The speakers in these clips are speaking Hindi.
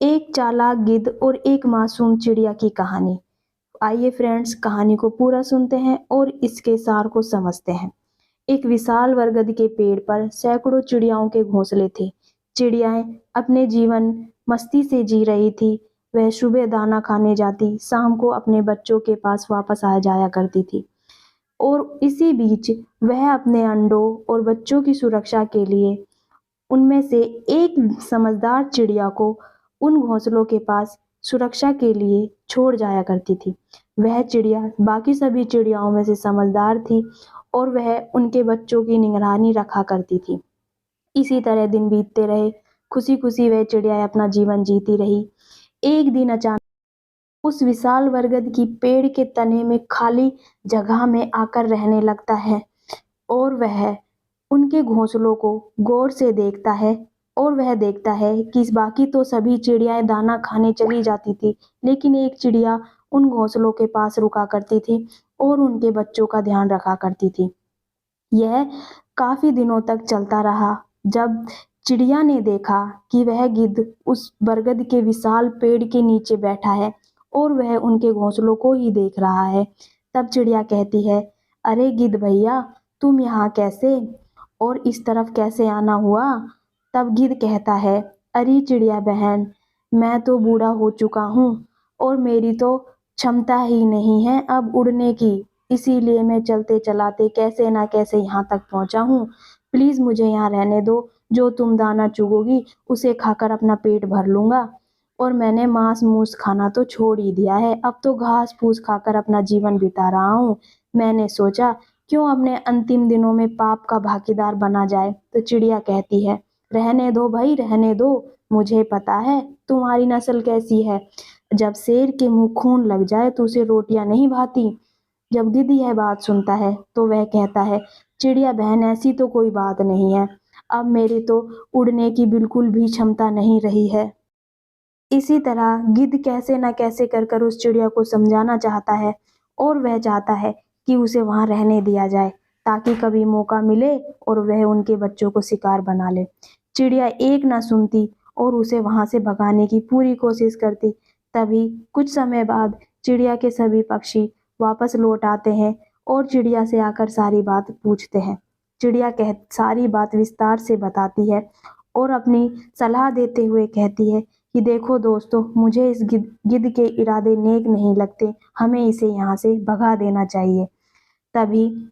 एक चालाक गिद्ध और एक मासूम चिड़िया की कहानी। आइए फ्रेंड्स, कहानी को पूरा सुनते हैं और इसके सार को समझते हैं। एक विशाल बरगद के पेड़ पर सैकड़ों चिड़ियाओं के घोंसले थे। चिड़ियाएं अपने जीवन मस्ती से जी रही थी। वह सुबह दाना खाने जाती, शाम को अपने बच्चों के पास वापस आ जाया करती थी। और इसी बीच वह अपने अंडों और बच्चों की सुरक्षा के लिए उनमें से एक समझदार चिड़िया को उन घोंसलों के पास सुरक्षा के लिए छोड़ जाया करती थी। वह चिड़िया बाकी सभी चिड़ियाओं में से समझदार थी और वह उनके बच्चों की निगरानी रखा करती थी। इसी तरह दिन बीतते रहे। खुशी खुशी वह चिड़िया अपना जीवन जीती रही। एक दिन अचानक उस विशाल बरगद की पेड़ के तने में खाली जगह में आकर रहने लगता है और वह उनके घोंसलों को गौर से देखता है। और वह देखता है कि इस बाकी तो सभी चिड़ियाएं दाना खाने चली जाती थी, लेकिन एक चिड़िया उन घोंसलों के पास रुका करती थी और उनके बच्चों का ध्यान रखा करती थी। यह काफी दिनों तक चलता रहा। जब चिड़िया ने देखा कि वह गिद्ध उस बरगद के विशाल पेड़ के नीचे बैठा है और वह उनके घोंसलों को ही देख रहा है, तब चिड़िया कहती है, अरे गिद्ध भैया, तुम यहाँ कैसे और इस तरफ कैसे आना हुआ? तब गिद्ध कहता है, अरे चिड़िया बहन, मैं तो बूढ़ा हो चुका हूँ और मेरी तो क्षमता ही नहीं है अब उड़ने की। इसीलिए मैं चलते चलाते कैसे ना कैसे यहाँ तक पहुँचा हूँ। प्लीज मुझे यहाँ रहने दो। जो तुम दाना चुगोगी उसे खाकर अपना पेट भर लूंगा। और मैंने मांस मूस खाना तो छोड़ ही दिया है, अब तो घास फूस खाकर अपना जीवन बिता रहा हूँ। मैंने सोचा क्यों अपने अंतिम दिनों में पाप का भागीदार बना जाए। तो चिड़िया कहती है, रहने दो भाई, रहने दो। मुझे पता है तुम्हारी नस्ल कैसी है। जब शेर के मुंह खून लग जाए तो उसे रोटियां नहीं भाती। जब गिद्ध यह बात सुनता है तो वह कहता है, चिड़िया बहन, ऐसी तो कोई बात नहीं है। अब मेरी तो उड़ने की बिल्कुल भी क्षमता नहीं रही है। इसी तरह गिद्ध कैसे न कैसे कर कर उस चिड़िया को समझाना चाहता है और वह चाहता है कि उसे वहां रहने दिया जाए ताकि कभी मौका मिले और वह उनके बच्चों को शिकार बना ले। चिड़िया एक ना सुनती और उसे वहां से भगाने की पूरी कोशिश करती। तभी कुछ समय बाद चिड़िया के सभी पक्षी वापस लौट आते हैं और चिड़िया से आकर सारी बात पूछते हैं। चिड़िया सारी बात विस्तार से बताती है और अपनी सलाह देते हुए कहती है कि देखो दोस्तों, मुझे इस गिद्ध के इरादे नेक नहीं लगते, हमें इसे यहाँ से भगा देना चाहिए। तभी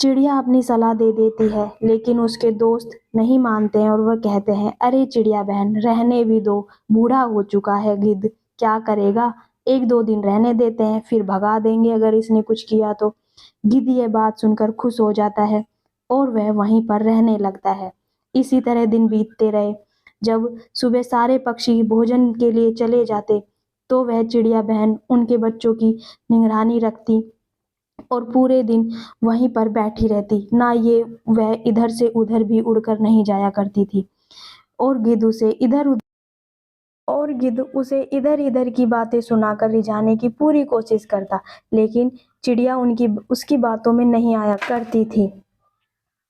चिड़िया अपनी सलाह दे देती है, लेकिन उसके दोस्त नहीं मानते हैं और वह कहते हैं, अरे चिड़िया बहन, रहने भी दो। बूढ़ा हो चुका है गिद्ध, क्या करेगा? एक दो दिन रहने देते हैं, फिर भगा देंगे अगर इसने कुछ किया तो। गिद्ध ये बात सुनकर खुश हो जाता है और वह वहीं पर रहने लगता है। इसी तरह दिन बीतते रहे। जब सुबह सारे पक्षी भोजन के लिए चले जाते तो वह चिड़िया बहन उनके बच्चों की निगरानी रखती और पूरे दिन वहीं पर बैठी रहती। ना ये वह इधर से उधर भी उड़कर नहीं जाया करती थी। और गिद्ध उसे इधर इधर की बातें सुनाकर रिझाने की पूरी कोशिश करता, लेकिन चिड़िया उनकी उसकी बातों में नहीं आया करती थी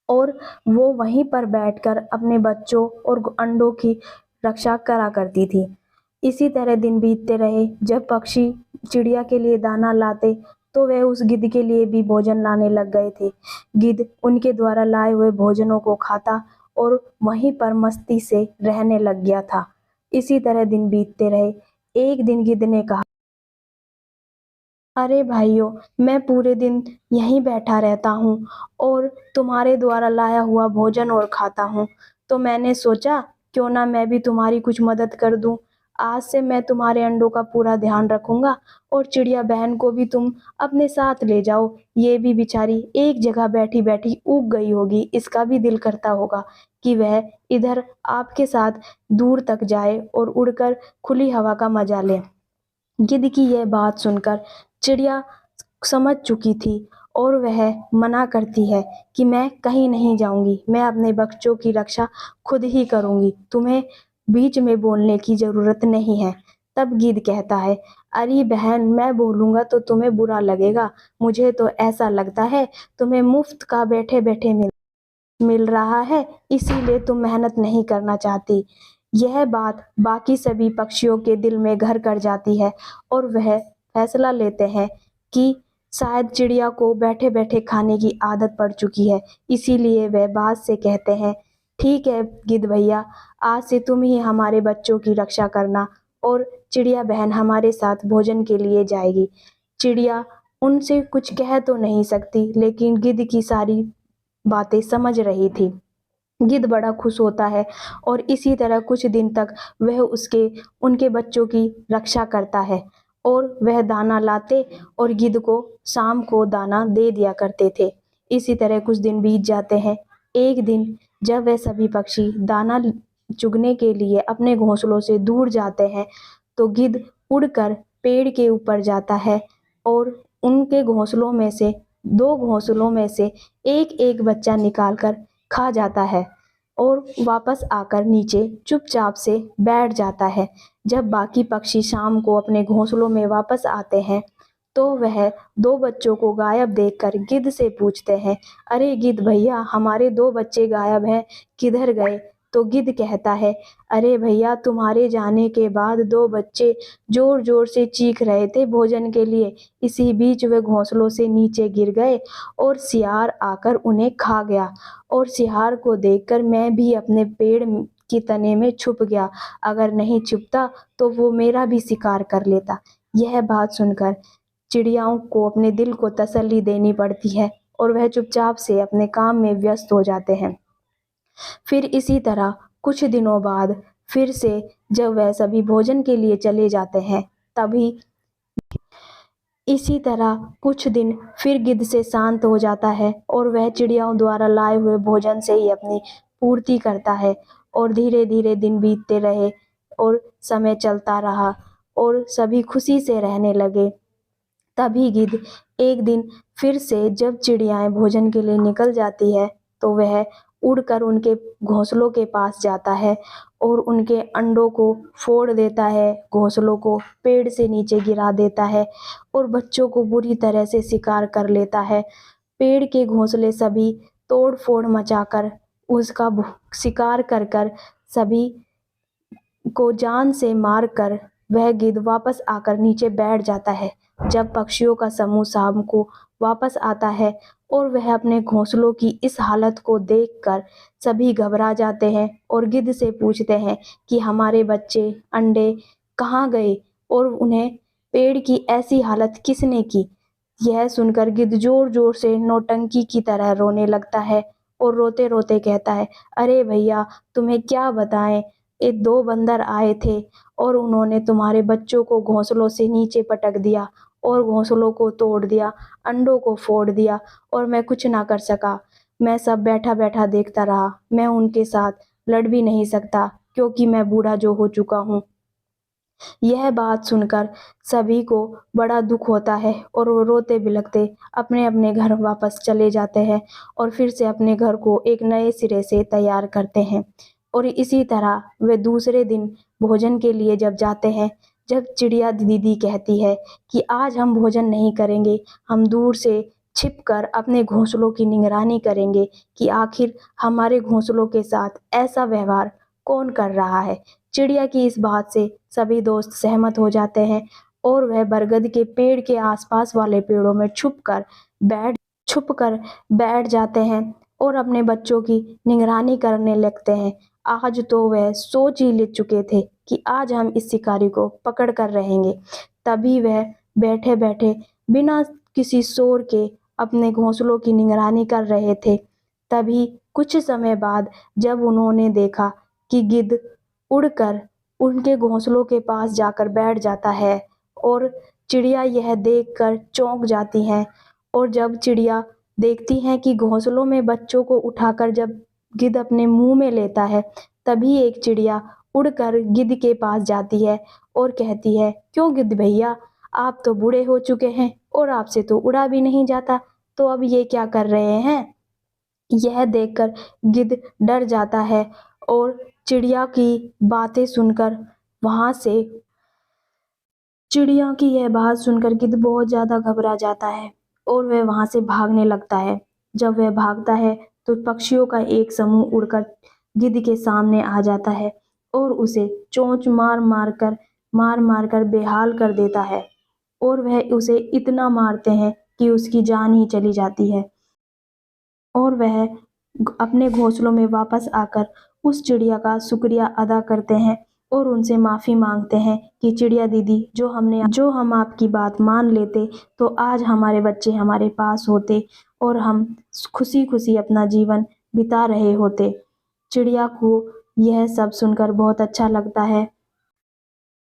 और वो वहीं पर बैठकर अपने बच्चों और अंडों की रक्षा करा करती थी। इसी तरह दिन बीतते रहे। जब पक्षी चिड़िया के लिए दाना लाते तो वे उस गिद्ध के लिए भी भोजन लाने लग गए थे। गिद्ध उनके द्वारा लाए हुए भोजनों को खाता और वहीं पर मस्ती से रहने लग गया था। इसी तरह दिन बीतते रहे। एक दिन गिद्ध ने कहा, अरे भाइयों, मैं पूरे दिन यहीं बैठा रहता हूँ और तुम्हारे द्वारा लाया हुआ भोजन और खाता हूँ, तो मैंने सोचा क्यों ना मैं भी तुम्हारी कुछ मदद कर दूं। आज से मैं तुम्हारे अंडों का पूरा ध्यान रखूंगा और चिड़िया बहन को भी तुम अपने साथ ले जाओ। ये भी बेचारी एक जगह बैठी बैठी ऊब गई होगी, इसका भी दिल करता होगा कि वह इधर आपके साथ दूर तक जाए और उड़कर खुली हवा का मजा ले। गिद्ध की यह बात सुनकर चिड़िया समझ चुकी थी और वह मना करती है कि मैं कहीं नहीं जाऊंगी, मैं अपने बच्चों की रक्षा खुद ही करूंगी, तुम्हें बीच में बोलने की जरूरत नहीं है। तब गिद्ध कहता है, अरे बहन, मैं बोलूंगा तो तुम्हें बुरा लगेगा। मुझे तो ऐसा लगता है तुम्हें मुफ्त का बैठे बैठे मिल रहा है, इसीलिए तुम मेहनत नहीं करना चाहती। यह बात बाकी सभी पक्षियों के दिल में घर कर जाती है और वह फैसला लेते हैं कि शायद चिड़िया को बैठे-बैठे खाने की आदत पड़ चुकी है। इसीलिए वह बाज से कहते हैं, ठीक है गिद्ध भैया, आज से तुम ही हमारे बच्चों की रक्षा करना और चिड़िया बहन हमारे साथ भोजन के लिए जाएगी। चिड़िया उनसे कुछ कह तो नहीं सकती, लेकिन गिद्ध की सारी बातें समझ रही थी। गिद्ध बड़ा खुश होता है और इसी तरह कुछ दिन तक वह उनके बच्चों की रक्षा करता है और वह दाना लाते और गिद्ध को शाम को दाना दे दिया करते थे। इसी तरह कुछ दिन बीत जाते हैं। एक दिन जब वह सभी पक्षी दाना चुगने के लिए अपने घोंसलों से दूर जाते हैं, तो गिद्ध उड़कर पेड़ के ऊपर जाता है और उनके घोंसलों में से 2 घोंसलों में से एक-एक बच्चा निकालकर खा जाता है और वापस आकर नीचे चुपचाप से बैठ जाता है। जब बाकी पक्षी शाम को अपने घोंसलों में वापस आते हैं, तो वह 2 बच्चों को गायब देखकर गिद्ध से पूछते हैं, अरे गिद्ध भैया, हमारे 2 बच्चे गायब हैं, किधर गए? तो गिद्ध कहता है, अरे भैया, तुम्हारे जाने के बाद 2 बच्चे जोर-जोर से चीख रहे थे भोजन के लिए। इसी बीच वे घोंसलों से नीचे गिर गए और सियार आकर उन्हें खा गया और सियार को देखकर मैं भी अपने पेड़ की तने में छुप गया। अगर नहीं छुपता तो वो मेरा भी शिकार कर लेता। यह बात सुनकर चिड़ियाओं को अपने दिल को तसल्ली देनी पड़ती है और वह चुपचाप से अपने काम में व्यस्त हो जाते हैं। फिर इसी तरह कुछ दिनों बाद फिर से जब वह सभी भोजन के लिए चले जाते हैं, तभी इसी तरह कुछ दिन फिर गिद्ध से शांत हो जाता है और वह चिड़ियाओं द्वारा लाए हुए भोजन से ही अपनी पूर्ति करता है और धीरे-धीरे दिन बीतते रहे और समय चलता रहा और सभी खुशी से रहने लगे। तभी गिद्ध एक दिन फिर से जब चिड़ियाएं भोजन के लिए निकल जाती है, तो वह उड़कर उनके घोंसलों के पास जाता है और उनके अंडों को फोड़ देता है, घोंसलों को पेड़ से नीचे गिरा देता है और बच्चों को बुरी तरह से शिकार कर लेता है। पेड़ के घोंसले सभी तोड़-फोड़ मचाकर उसका शिकार कर कर सभी को जान से मारकर वह गिद्ध वापस आकर नीचे बैठ जाता है। जब पक्षियों का समूह शाम को वापस आता है और वह अपने घोंसलों की इस हालत को देखकर सभी घबरा जाते हैं और गिद्ध से पूछते हैं कि हमारे बच्चे, अंडे कहाँ गए और उन्हें पेड़ की ऐसी हालत किसने की? यह सुनकर गिद्ध जोर-जोर से नौटंकी की तरह रोने लगता है और रोते-रोते कहता है, अरे भैया, तुम्हें क्या बताएं, ये 2 बंदर आए थे और उन्होंने तुम्हारे बच्चों को घोंसलों से नीचे पटक दिया और घोंसलों को तोड़ दिया, अंडों को फोड़ दिया और मैं कुछ ना कर सका। मैं सब बैठा-बैठा देखता रहा। मैं उनके साथ लड़ भी नहीं सकता क्योंकि मैं बूढ़ा जो हो चुका हूँ। यह बात सुनकर सभी को बड़ा दुख होता है और वो रोते-बिलखते अपने-अपने घर वापस चले जाते हैं और फिर से अपने घर को एक नए सिरे से तैयार करते हैं। और इसी तरह वे दूसरे दिन भोजन के लिए जब जाते हैं, जब चिड़िया दीदी कहती है कि आज हम भोजन नहीं करेंगे, हम दूर से छिपकर अपने घोंसलों की निगरानी करेंगे कि आखिर हमारे घोंसलों के साथ ऐसा व्यवहार कौन कर रहा है। चिड़िया की इस बात से सभी दोस्त सहमत हो जाते हैं और वह बरगद के पेड़ के आसपास वाले पेड़ों में छुपकर बैठ जाते हैं और अपने बच्चों की निगरानी करने लगते हैं। आज तो वह सोच ही ले चुके थे कि आज हम इस शिकारी को पकड़ कर रहेंगे। तभी वह बैठे-बैठे बिना किसी शोर के अपने घोंसलों की निगरानी कर रहे थे। तभी कुछ समय बाद जब उन्होंने देखा कि गिद्ध उड़कर उनके घोंसलों के पास जाकर बैठ जाता है और चिड़िया यह देखकर चौंक जाती हैं और जब चिड़िया देखती हैं कि घोंसलों में बच्चों को उठाकर जब गिद्ध अपने मुंह में लेता है, तभी एक चिड़िया उड़कर गिद्ध के पास जाती है और कहती है, क्यों गिद्ध भैया, आप तो बूढ़े हो चुके हैं और आपसे तो उड़ा भी नहीं जाता, तो अब ये क्या कर रहे हैं? यह देखकर गिद्ध डर जाता है और चिड़िया की बातें सुनकर वहां से चिड़िया की यह बात सुनकर गिद्ध बहुत ज़्यादा घबरा जाता है और वह वहां से भागने लगता है। जब वह भागता है तो पक्षियों का एक समूह उड़कर गिद्ध के सामने आ जाता है और उसे चोंच मार मार कर बेहाल कर देता है और वह उसे इतना मारते हैं कि उसकी जान ही चली जाती है और वह अपने घोंसलों में वापस आकर उस चिड़िया का शुक्रिया अदा करते हैं और उनसे माफ़ी मांगते हैं कि चिड़िया दीदी जो हम आपकी बात मान लेते तो आज हमारे बच्चे हमारे पास होते और हम खुशी खुशी अपना जीवन बिता रहे होते। चिड़िया को यह सब सुनकर बहुत अच्छा लगता है।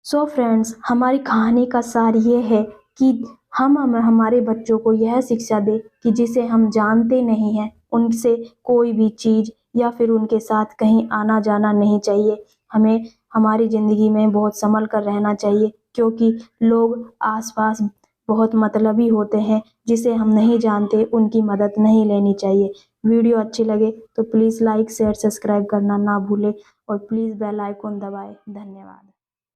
सो फ्रेंड्स, हमारी कहानी का सार ये है कि हम हमारे बच्चों को यह शिक्षा दें कि जिसे हम जानते नहीं हैं उनसे कोई भी चीज़ या फिर उनके साथ कहीं आना जाना नहीं चाहिए। हमें हमारी ज़िंदगी में बहुत संभल कर रहना चाहिए क्योंकि लोग आसपास बहुत मतलबी होते हैं, जिसे हम नहीं जानते उनकी मदद नहीं लेनी चाहिए। वीडियो अच्छी लगे तो प्लीज़ लाइक शेयर सब्सक्राइब करना ना भूलें और प्लीज़ बेल आइकन दबाएं। धन्यवाद।